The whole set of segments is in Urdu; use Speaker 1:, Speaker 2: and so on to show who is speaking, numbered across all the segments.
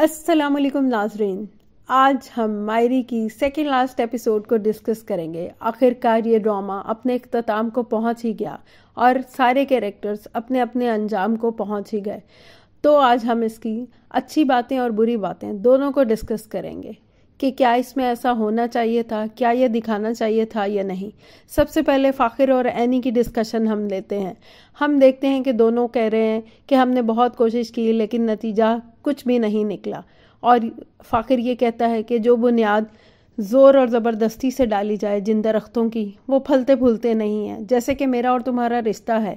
Speaker 1: السلام علیکم ناظرین، آج ہم مائری کی سیکنڈ لاسٹ ایپیسوڈ کو ڈسکس کریں گے۔ آخرکار یہ ڈرامہ اپنے اختتام کو پہنچ ہی گیا اور سارے کیریکٹرز اپنے اپنے انجام کو پہنچ ہی گئے، تو آج ہم اس کی اچھی باتیں اور بری باتیں دونوں کو ڈسکس کریں گے کہ کیا اس میں ایسا ہونا چاہیے تھا، کیا یہ دکھانا چاہیے تھا یا نہیں۔ سب سے پہلے فاخر اور اینی کی ڈسکشن ہم لیتے ہیں۔ ہم دیکھتے ہیں کہ دونوں کہہ رہے ہیں کہ ہم نے بہت کوشش کی لیکن نتیجہ کچھ بھی نہیں نکلا، اور فاخر یہ کہتا ہے کہ جو بنیاد زور اور زبردستی سے ڈالی جائے جن درختوں کی، وہ پھلتے پھولتے نہیں ہیں۔ جیسے کہ میرا اور تمہارا رشتہ ہے،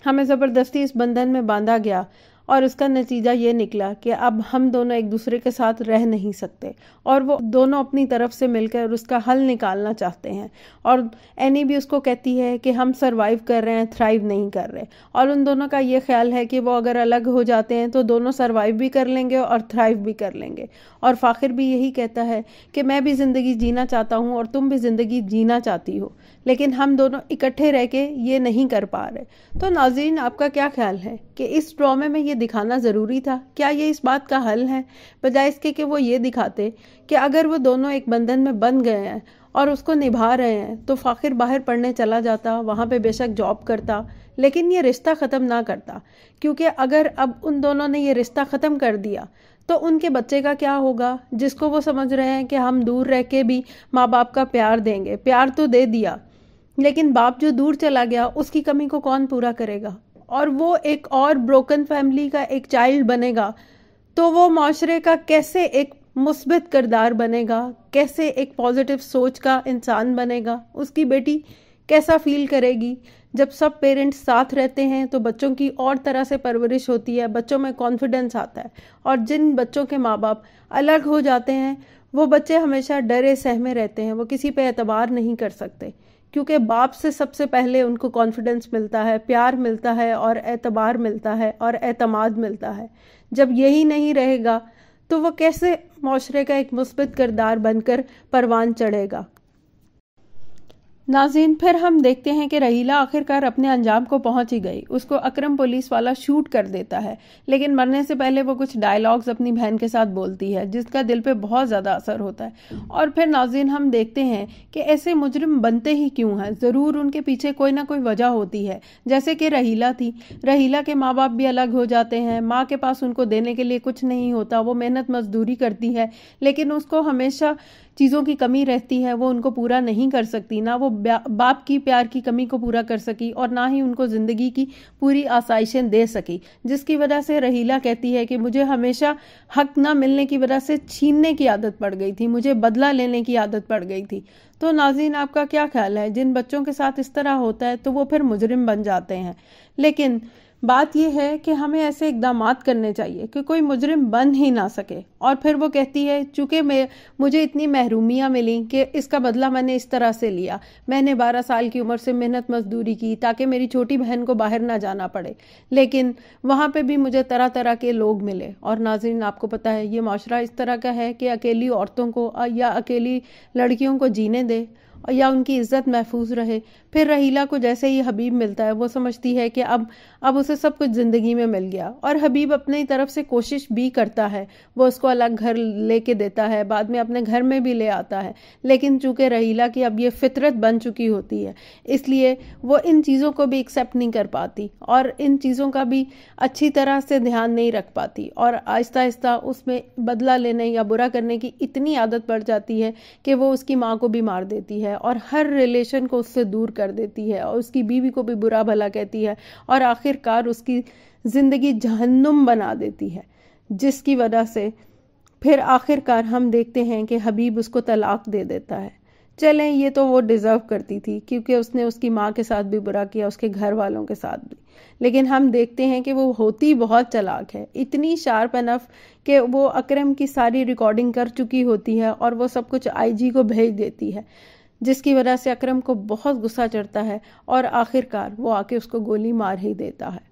Speaker 1: ہمیں زبردستی اس بندھن میں باندھا گیا اور اس کا نتیجہ یہ نکلا کہ اب ہم دونوں ایک دوسرے کے ساتھ رہ نہیں سکتے، اور وہ دونوں اپنی طرف سے مل کر اس کا حل نکالنا چاہتے ہیں۔ اور اینی بھی اس کو کہتی ہے کہ ہم سروائیو کر رہے ہیں، تھرائیو نہیں کر رہے، اور ان دونوں کا یہ خیال ہے کہ وہ اگر الگ ہو جاتے ہیں تو دونوں سروائیو بھی کر لیں گے اور تھرائیو بھی کر لیں گے۔ اور فاخر بھی یہی کہتا ہے کہ میں بھی زندگی جینا چاہتا ہوں اور تم بھی زندگی جینا چاہتی ہو، لیکن ہم دونوں اکٹھے رہ کے یہ نہیں کر پا رہے۔ تو ناظرین، آپ کا کیا خیال ہے کہ اس ڈرامے میں یہ دکھانا ضروری تھا؟ کیا یہ اس بات کا حل ہے، بجائے اس کے کہ وہ یہ دکھاتے کہ اگر وہ دونوں ایک بندھن میں بندھ گئے ہیں اور اس کو نبھا رہے ہیں تو فاخر باہر پڑھنے چلا جاتا، وہاں پہ بے شک جاب کرتا، لیکن یہ رشتہ ختم نہ کرتا، کیونکہ اگر اب ان دونوں نے یہ رشتہ ختم کر دیا تو ان کے بچے کا کیا ہوگا، جس کو وہ سمجھ رہے ہیں کہ ہم دور رہ کے بھی ماں باپ کا پیار دیں گے۔ پیار تو دے دیا، لیکن باپ جو دور چلا گیا اس کی کمی کو کون پورا کرے گا؟ اور وہ ایک اور بروکن فیملی کا ایک چائلڈ بنے گا تو وہ معاشرے کا کیسے ایک مثبت کردار بنے گا، کیسے ایک پازیٹیو سوچ کا انسان بنے گا؟ اس کی بیٹی کیسا فیل کرے گی؟ جب سب پیرنٹس ساتھ رہتے ہیں تو بچوں کی اور طرح سے پرورش ہوتی ہے، بچوں میں کانفیڈنس آتا ہے، اور جن بچوں کے ماں باپ الگ ہو جاتے ہیں وہ بچے ہمیشہ ڈرے سہمے رہتے ہیں، وہ کسی پہ اعتبار نہیں کر سکتے، کیونکہ باپ سے سب سے پہلے ان کو کانفیڈنس ملتا ہے، پیار ملتا ہے اور اعتبار ملتا ہے اور اعتماد ملتا ہے۔ جب یہی نہیں رہے گا تو وہ کیسے معاشرے کا ایک مثبت کردار بن کر پروان چڑھے گا؟ ناظرین، پھر ہم دیکھتے ہیں کہ رحیلہ آخرکار اپنے انجام کو پہنچ ہی گئی۔ اس کو اکرم پولیس والا شوٹ کر دیتا ہے، لیکن مرنے سے پہلے وہ کچھ ڈائیلاگز اپنی بہن کے ساتھ بولتی ہے جس کا دل پہ بہت زیادہ اثر ہوتا ہے۔ اور پھر ناظرین، ہم دیکھتے ہیں کہ ایسے مجرم بنتے ہی کیوں ہیں؟ ضرور ان کے پیچھے کوئی نہ کوئی وجہ ہوتی ہے، جیسے کہ رحیلہ تھی۔ رحیلہ کے ماں باپ بھی الگ ہو جاتے ہیں، ماں کے پاس ان کو دینے کے لیے کچھ نہیں ہوتا، وہ محنت مزدوری کرتی ہے لیکن اس کو ہمیشہ چیزوں کی کمی رہتی ہے، وہ ان کو پورا نہیں کر سکتی، نہ وہ باپ کی پیار کی کمی کو پورا کر سکی اور نہ ہی ان کو زندگی کی پوری آسائشیں دے سکی، جس کی وجہ سے رحیلہ کہتی ہے کہ مجھے ہمیشہ حق نہ ملنے کی وجہ سے چھیننے کی عادت پڑ گئی تھی، مجھے بدلہ لینے کی عادت پڑ گئی تھی۔ تو ناظرین، آپ کا کیا خیال ہے؟ جن بچوں کے ساتھ اس طرح ہوتا ہے تو وہ پھر مجرم بن جاتے ہیں، لیکن بات یہ ہے کہ ہمیں ایسے اقدامات کرنے چاہیے کہ کوئی مجرم بن ہی نہ سکے۔ اور پھر وہ کہتی ہے چونکہ مجھے اتنی محرومیاں ملیں کہ اس کا بدلہ میں نے اس طرح سے لیا، میں نے 12 سال کی عمر سے محنت مزدوری کی تاکہ میری چھوٹی بہن کو باہر نہ جانا پڑے، لیکن وہاں پہ بھی مجھے طرح طرح کے لوگ ملے۔ اور ناظرین، آپ کو پتہ ہے یہ معاشرہ اس طرح کا ہے کہ اکیلی عورتوں کو یا اکیلی لڑکیوں کو جینے دے یا ان کی عزت محفوظ رہے۔ پھر رحیلہ کو جیسے ہی حبیب ملتا ہے وہ سمجھتی ہے کہ اب اسے سب کچھ زندگی میں مل گیا، اور حبیب اپنی طرف سے کوشش بھی کرتا ہے، وہ اس کو الگ گھر لے کے دیتا ہے، بعد میں اپنے گھر میں بھی لے آتا ہے، لیکن چونکہ رحیلہ کی اب یہ فطرت بن چکی ہوتی ہے اس لیے وہ ان چیزوں کو بھی ایکسیپٹ نہیں کر پاتی اور ان چیزوں کا بھی اچھی طرح سے دھیان نہیں رکھ پاتی، اور آہستہ آہستہ اس میں بدلہ لینے یا برا کرنے کی اتنی عادت پڑ جاتی ہے کہ وہ اس کی ماں کو بھی مار دیتی ہے اور ہر ریلیشن کو اس سے دور کر دیتی ہے اور اس کی بیوی کو بھی برا بھلا کہتی ہے اور آخرکار اس کی زندگی جہنم بنا دیتی ہے، جس کی وجہ سے پھر آخرکار ہم دیکھتے ہیں کہ حبیب اس کو طلاق دے دیتا ہے۔ چلیں، یہ تو وہ ڈیزرو کرتی تھی کیونکہ اس نے اس کی ماں کے ساتھ بھی برا کیا، اس کے گھر والوں کے ساتھ بھی، لیکن ہم دیکھتے ہیں کہ وہ ہوتی بہت چلاک ہے، اتنی شارپ انف کہ وہ اکرم کی ساری ریکارڈنگ کر چکی ہوتی ہے اور وہ سب کچھ IG کو بھیج دیتی ہے، جس کی وجہ سے اکرم کو بہت غصہ چڑھتا ہے اور آخرکار وہ آ کے اس کو گولی مار ہی دیتا ہے۔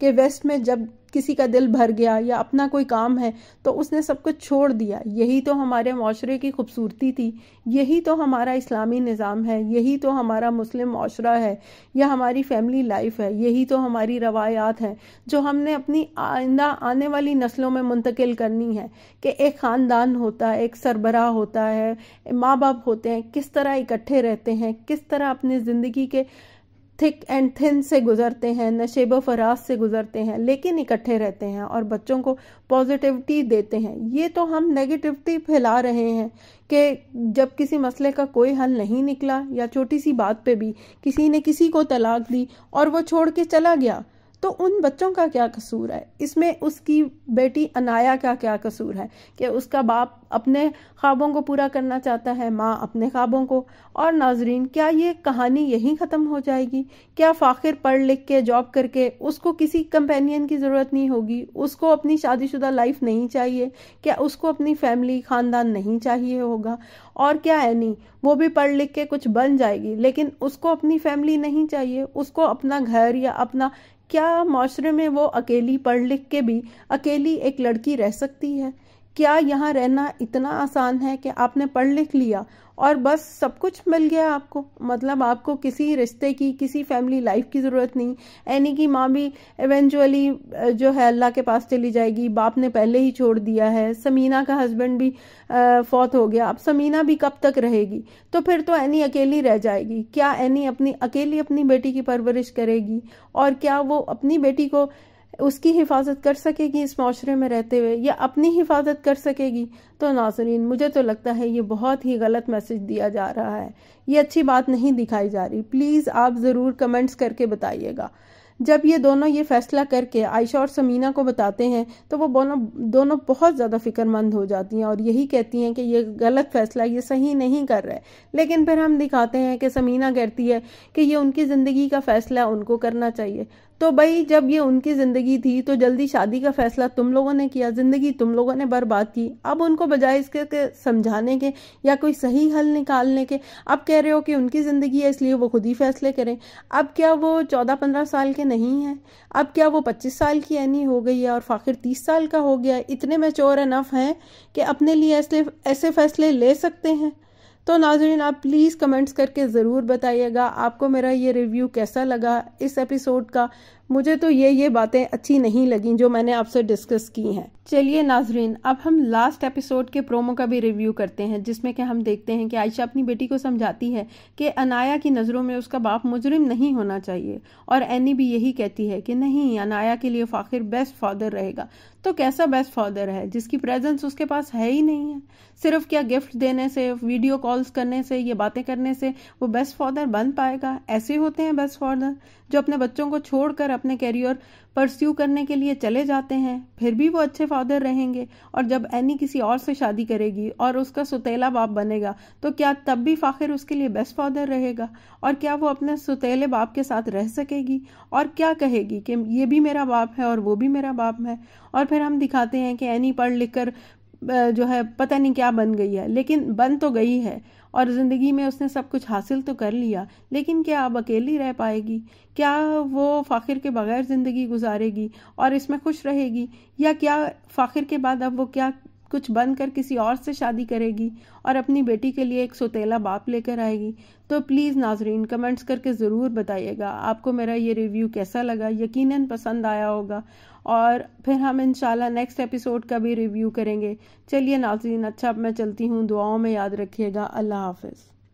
Speaker 1: کہ ویسٹ میں جب کسی کا دل بھر گیا یا اپنا کوئی کام ہے تو اس نے سب کچھ چھوڑ دیا. یہی تو ہمارے معاشرے کی خوبصورتی تھی, یہی تو ہمارا اسلامی نظام ہے, یہی تو ہمارا مسلم معاشرہ ہے یا ہماری فیملی لائف ہے, یہی تو ہماری روایات ہیں جو ہم نے اپنی آئندہ آنے والی نسلوں میں منتقل کرنی ہے. کہ ایک خاندان ہوتا ہے, ایک سربراہ ہوتا ہے, ماں باپ ہوتے ہیں, کس طرح اکٹھے رہتے ہیں, کس طرح اپنی زندگی کے تھک اینڈ تھن سے گزرتے ہیں, نشیب و فراز سے گزرتے ہیں, لیکن اکٹھے رہتے ہیں اور بچوں کو پازیٹیوٹی دیتے ہیں. یہ تو ہم نیگیٹیوٹی پھیلا رہے ہیں کہ جب کسی مسئلے کا کوئی حل نہیں نکلا یا چھوٹی سی بات پہ بھی کسی نے کسی کو طلاق دی اور وہ چھوڑ کے چلا گیا, تو ان بچوں کا کیا قصور ہے؟ اس میں اس کی بیٹی انایا کا کیا قصور ہے کہ اس کا باپ اپنے خوابوں کو پورا کرنا چاہتا ہے, ماں اپنے خوابوں کو. اور ناظرین, کیا یہ کہانی یہیں ختم ہو جائے گی؟ کیا فاخر پڑھ لکھ کے جاب کر کے اس کو کسی کمپینین کی ضرورت نہیں ہوگی؟ اس کو اپنی شادی شدہ لائف نہیں چاہیے؟ کیا اس کو اپنی فیملی خاندان نہیں چاہیے ہوگا؟ اور کیا اینی وہ بھی پڑھ لکھ کے کچھ بن جائے گی لیکن اس کو اپنی فیملی نہیں چاہیے, اس کو اپنا گھر یا اپنا کیا معاشرے میں وہ اکیلی پڑھ لکھ کے بھی اکیلی ایک لڑکی رہ سکتی ہے؟ کیا یہاں رہنا اتنا آسان ہے کہ آپ نے پڑھ لکھ لیا اور بس سب کچھ مل گیا آپ کو؟ مطلب آپ کو کسی رشتے کی, کسی فیملی لائف کی ضرورت نہیں. اینی کی ماں بھی ایونچولی جو ہے اللہ کے پاس چلی جائے گی, باپ نے پہلے ہی چھوڑ دیا ہے. سمینا کا ہسبینڈ بھی فوت ہو گیا, اب سمینا بھی کب تک رہے گی؟ تو پھر تو اینی اکیلی رہ جائے گی. کیا اینی اکیلی اپنی بیٹی کی پرورش کرے گی؟ اور کیا وہ اپنی بیٹی کو اس کی حفاظت کر سکے گی اس معاشرے میں رہتے ہوئے, یا اپنی حفاظت کر سکے گی؟ تو ناظرین, مجھے تو لگتا ہے یہ بہت ہی غلط میسج دیا جا رہا ہے, یہ اچھی بات نہیں دکھائی جا رہی. پلیز آپ ضرور کمنٹس کر کے بتائیے گا. جب یہ دونوں یہ فیصلہ کر کے عائشہ اور سمینا کو بتاتے ہیں تو وہ دونوں بہت زیادہ فکر مند ہو جاتی ہیں اور یہی کہتی ہیں کہ یہ غلط فیصلہ, یہ صحیح نہیں کر رہے. لیکن پھر ہم دکھاتے ہیں کہ سمینا کہتی ہے کہ یہ ان کی زندگی کا فیصلہ ان کو کرنا چاہیے. تو بھائی جب یہ ان کی زندگی تھی تو جلدی شادی کا فیصلہ تم لوگوں نے کیا, زندگی تم لوگوں نے برباد کی. اب ان کو بجائے اس کے سمجھانے کے یا کوئی صحیح حل نکالنے کے, اب کہہ رہے ہو کہ ان کی زندگی ہے اس لیے وہ خود ہی فیصلے کریں. اب کیا وہ 14-15 سال کے نہیں ہیں؟ اب کیا وہ 25 سال کی اینی ہو گئی ہے اور فاخر 30 سال کا ہو گیا ہے؟ اتنے میچور انف ہیں کہ اپنے لیے ایسے فیصلے لے سکتے ہیں؟ تو ناظرین, آپ پلیز کمنٹس کر کے ضرور بتائیے گا آپ کو میرا یہ ریویو کیسا لگا اس ایپیسوڈ کا. مجھے تو یہ باتیں اچھی نہیں لگیں جو میں نے آپ سے ڈسکس کی ہیں. چلیے ناظرین, اب ہم لاسٹ ایپیسوڈ کے پرومو کا بھی ریویو کرتے ہیں جس میں کہ ہم دیکھتے ہیں کہ عائشہ اپنی بیٹی کو سمجھاتی ہے کہ انایا کی نظروں میں اس کا باپ مجرم نہیں ہونا چاہیے, اور اینی بھی یہی کہتی ہے کہ نہیں, انایا کے لیے فاخر بیسٹ فادر رہے گا. تو کیسا بیسٹ فادر ہے جس کی پریزنس اس کے پاس ہے ہی نہیں ہے؟ صرف کیا گفٹ دینے سے, ویڈیو کالز کرنے سے, یہ باتیں کرنے سے وہ بیسٹ فادر بن پائے گا؟ ایسے ہوتے ہیں بیسٹ فادر جو اپنے بچوں کو چھوڑ کر اپنے کیریئر پرسیو کرنے کے لیے چلے جاتے ہیں, پھر بھی وہ اچھے فادر رہیں گے. اور جب اینی کسی اور سے شادی کرے گی اور اس کا ستیلا باپ بنے گا تو کیا تب بھی فاخر اس کے لیے بیسٹ فادر رہے گا؟ اور کیا وہ اپنے ستیلے باپ کے ساتھ رہ سکے گی اور کیا کہے گی کہ یہ بھی میرا باپ ہے اور وہ بھی میرا باپ ہے؟ اور پھر ہم دکھاتے ہیں کہ اینی پڑھ لکھ کر جو ہے پتہ نہیں کیا بن گئی ہے, لیکن بن تو گئی ہے اور زندگی میں اس نے سب کچھ حاصل تو کر لیا, لیکن کیا اب اکیلی رہ پائے گی؟ کیا وہ فاخر کے بغیر زندگی گزارے گی اور اس میں خوش رہے گی؟ یا کیا فاخر کے بعد اب وہ کیا کچھ بن کر کسی اور سے شادی کرے گی اور اپنی بیٹی کے لیے ایک سوتیلا باپ لے کر آئے گی؟ تو پلیز ناظرین, کمنٹس کر کے ضرور بتائیے گا آپ کو میرا یہ ریویو کیسا لگا. یقیناً پسند آیا ہوگا, اور پھر ہم انشاءاللہ نیکسٹ ایپیسوڈ کا بھی ریویو کریں گے. چلیے ناظرین, اچھا اب میں چلتی ہوں, دعاؤں میں یاد رکھیے گا. اللہ حافظ.